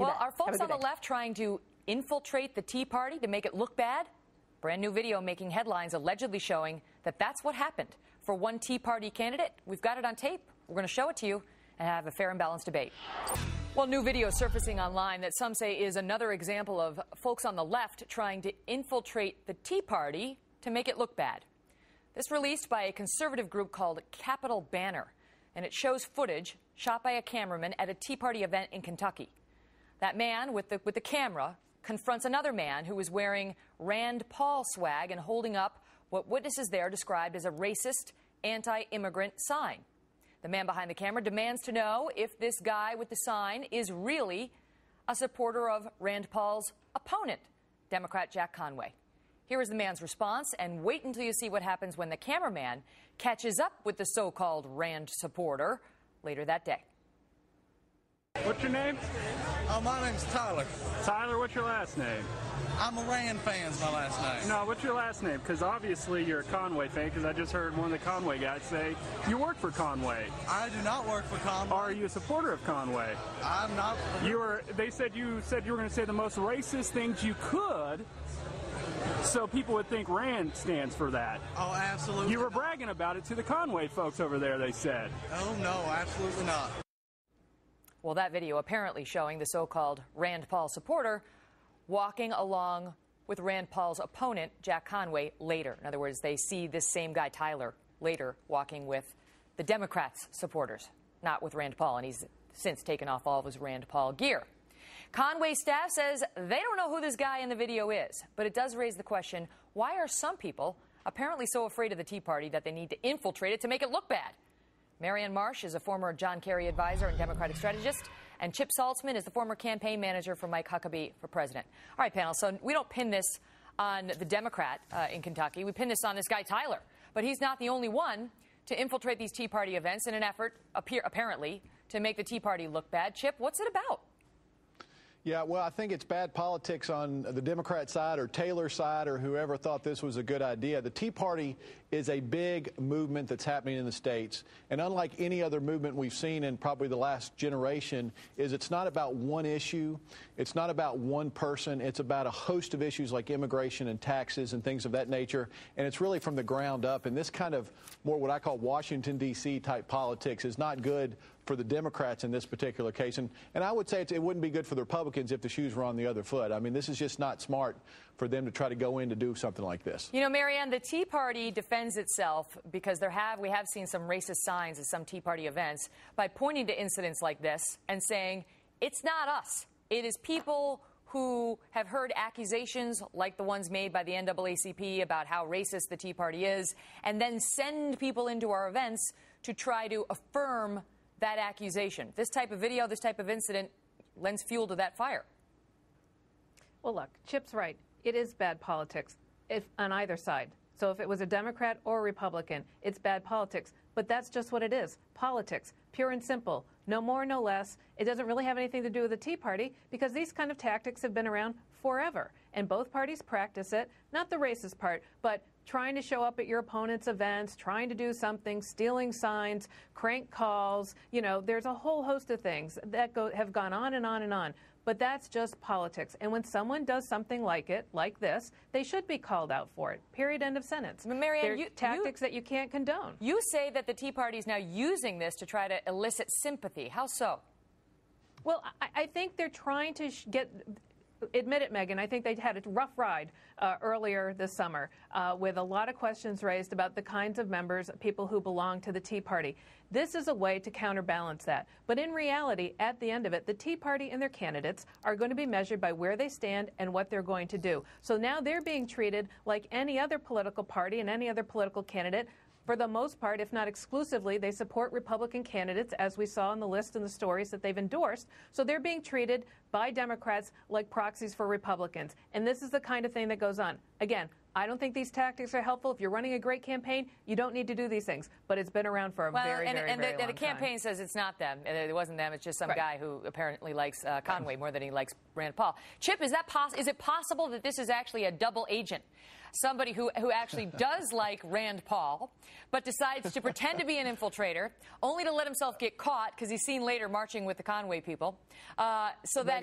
Well, are folks on the left trying to infiltrate the Tea Party to make it look bad? Brand new video making headlines allegedly showing that that's what happened for one Tea Party candidate. We've got it on tape. We're going to show it to you and have a fair and balanced debate. Well, new video surfacing online that some say is another example of folks on the left trying to infiltrate the Tea Party to make it look bad. This released by a conservative group called Capitol Banner, and it shows footage shot by a cameraman at a Tea Party event in Kentucky. That man with the camera confronts another man who is wearing Rand Paul swag and holding up what witnesses there described as a racist, anti-immigrant sign. The man behind the camera demands to know if this guy with the sign is really a supporter of Rand Paul's opponent, Democrat Jack Conway. Here is the man's response, and wait until you see what happens when the cameraman catches up with the so-called Rand supporter later that day. What's your name? My name's Tyler. Tyler, what's your last name? I'm a Rand fan's my last name. No, what's your last name? Because obviously you're a Conway fan, because I just heard one of the Conway guys say you work for Conway. I do not work for Conway. Are you a supporter of Conway? I'm not. They said you were going to say the most racist things you could, so people would think Rand stands for that. Oh, absolutely. You were bragging about it to the Conway folks over there, they said. Oh, no, absolutely not. Well, that video apparently showing the so-called Rand Paul supporter walking along with Rand Paul's opponent, Jack Conway, later. In other words, they see this same guy, Tyler, later walking with the Democrats' supporters, not with Rand Paul, and he's since taken off all of his Rand Paul gear. Conway staff says they don't know who this guy in the video is, but it does raise the question, why are some people apparently so afraid of the Tea Party that they need to infiltrate it to make it look bad? Marianne Marsh is a former John Kerry advisor and Democratic strategist, and Chip Saltzman is the former campaign manager for Mike Huckabee for president. All right, panel, so we don't pin this on the Democrat in Kentucky. We pin this on this guy, Tyler. But he's not the only one to infiltrate these Tea Party events in an effort, apparently, to make the Tea Party look bad. Chip, what's it about? Yeah, well, I think it's bad politics on the Democrat side or Taylor's side or whoever thought this was a good idea. The Tea Party is a big movement that's happening in the states. And unlike any other movement we've seen in probably the last generation, it's not about one issue. It's not about one person. It's about a host of issues like immigration and taxes and things of that nature. And it's really from the ground up. And this kind of more what I call Washington, D.C. type politics is not good for the Democrats in this particular case. And I would say it wouldn't be good for the Republicans if the shoes were on the other foot. I mean, this is just not smart for them to try to go in to do something like this. You know, Marianne, the Tea Party defends itself because we have seen some racist signs at some Tea Party events by pointing to incidents like this and saying, it's not us. It is people who have heard accusations like the ones made by the NAACP about how racist the Tea Party is, and then send people into our events to try to affirm that accusation. This type of video, this type of incident lends fuel to that fire. Well, look, Chip's right. It is bad politics on either side. So if it was a Democrat or a Republican, it's bad politics. But that's just what it is. Politics, pure and simple. No more, no less. It doesn't really have anything to do with the Tea Party because these kind of tactics have been around forever. And both parties practice it, not the racist part, but trying to show up at your opponent's events, trying to do something, stealing signs, crank calls. You know, there's a whole host of things that have gone on and on and on. But that's just politics. And when someone does something like this, they should be called out for it. Period. End of sentence. Marianne, tactics that you can't condone. You say that the Tea Party is now using this to try to elicit sympathy. How so? Well, I think they're trying to admit it, Megan, I think they had a rough ride earlier this summer with a lot of questions raised about the kinds of members, people who belong to the Tea Party. This is a way to counterbalance that. But in reality, at the end of it, the Tea Party and their candidates are going to be measured by where they stand and what they're going to do. So now they're being treated like any other political party and any other political candidate. For the most part, if not exclusively, they support Republican candidates, as we saw in the list and the stories that they've endorsed. So they're being treated by Democrats like proxies for Republicans. And this is the kind of thing that goes on. Again, I don't think these tactics are helpful. If you're running a great campaign, you don't need to do these things. But it's been around for a very long time. And the campaign says it's not them. It wasn't them. It's just some guy who apparently likes Conway more than he likes Rand Paul. Chip, is it possible that this is actually a double agent? somebody who actually does like Rand Paul, but decides to pretend to be an infiltrator, only to let himself get caught because he's seen later marching with the Conway people, so that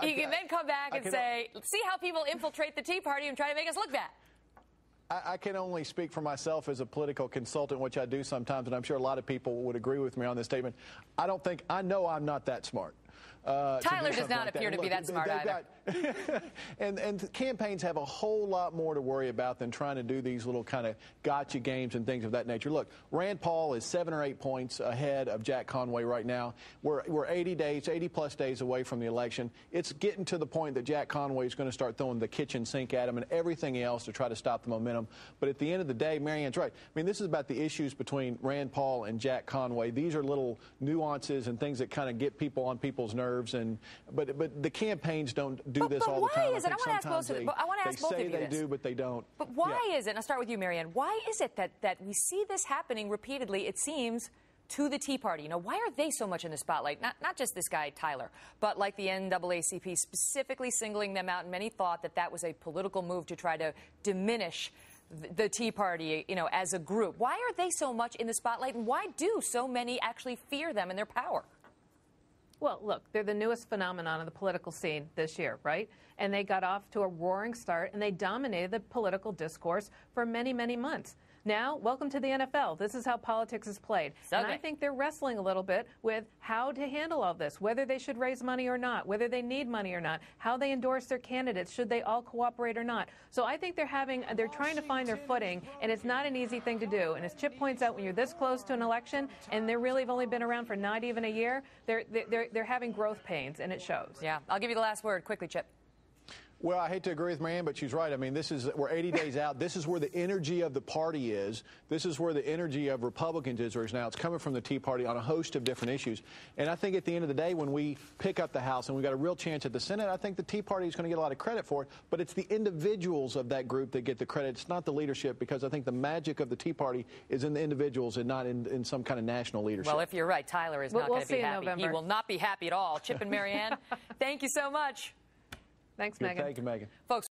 he can then come back and say, see how people infiltrate the Tea Party and try to make us look bad. I can only speak for myself as a political consultant, which I do sometimes, and I'm sure a lot of people would agree with me on this statement. I know I'm not that smart. Tyler does not appear to be that smart either. And campaigns have a whole lot more to worry about than trying to do these little kind of gotcha games and things of that nature. Look, Rand Paul is 7 or 8 points ahead of Jack Conway right now. We're 80 plus days away from the election. It's getting to the point that Jack Conway is going to start throwing the kitchen sink at him and everything else to try to stop the momentum. But at the end of the day, Marianne's right. I mean, this is about the issues between Rand Paul and Jack Conway. These are little nuances and things that kind of get people on people's nerves. But the campaigns don't do this all the time. Why is it? I want to ask both of you. They say they do, but they don't. But why is it? And I'll start with you, Marianne. Why is it that we see this happening repeatedly, it seems, to the Tea Party? You know, why are they so much in the spotlight? Not just this guy, Tyler, but like the NAACP specifically singling them out. And many thought that was a political move to try to diminish the Tea Party, you know, as a group. Why are they so much in the spotlight, and why do so many actually fear them and their power? Well, look, they're the newest phenomenon of the political scene this year, right? And they got off to a roaring start, and they dominated the political discourse for many, many months. Now, welcome to the NFL. This is how politics is played. And I think they're wrestling a little bit with how to handle all this, whether they should raise money or not, whether they need money or not, how they endorse their candidates, should they all cooperate or not. So I think they're trying to find their footing, and it's not an easy thing to do. And as Chip points out, when you're this close to an election, and they really have only been around for not even a year, they're having growth pains, and it shows. Yeah. I'll give you the last word quickly, Chip. Well, I hate to agree with Marianne, but she's right. I mean, we're 80 days out. This is where the energy of the party is. This is where the energy of Republicans is right now. It's coming from the Tea Party on a host of different issues. And I think at the end of the day, when we pick up the House and we've got a real chance at the Senate, I think the Tea Party is going to get a lot of credit for it. But it's the individuals of that group that get the credit. It's not the leadership, because I think the magic of the Tea Party is in the individuals and not in some kind of national leadership. Well, if you're right, Tyler is not going to be happy. He will not be happy at all. Chip and Marianne, thank you so much. Thanks, Megan. Thank you, Megan. Folks.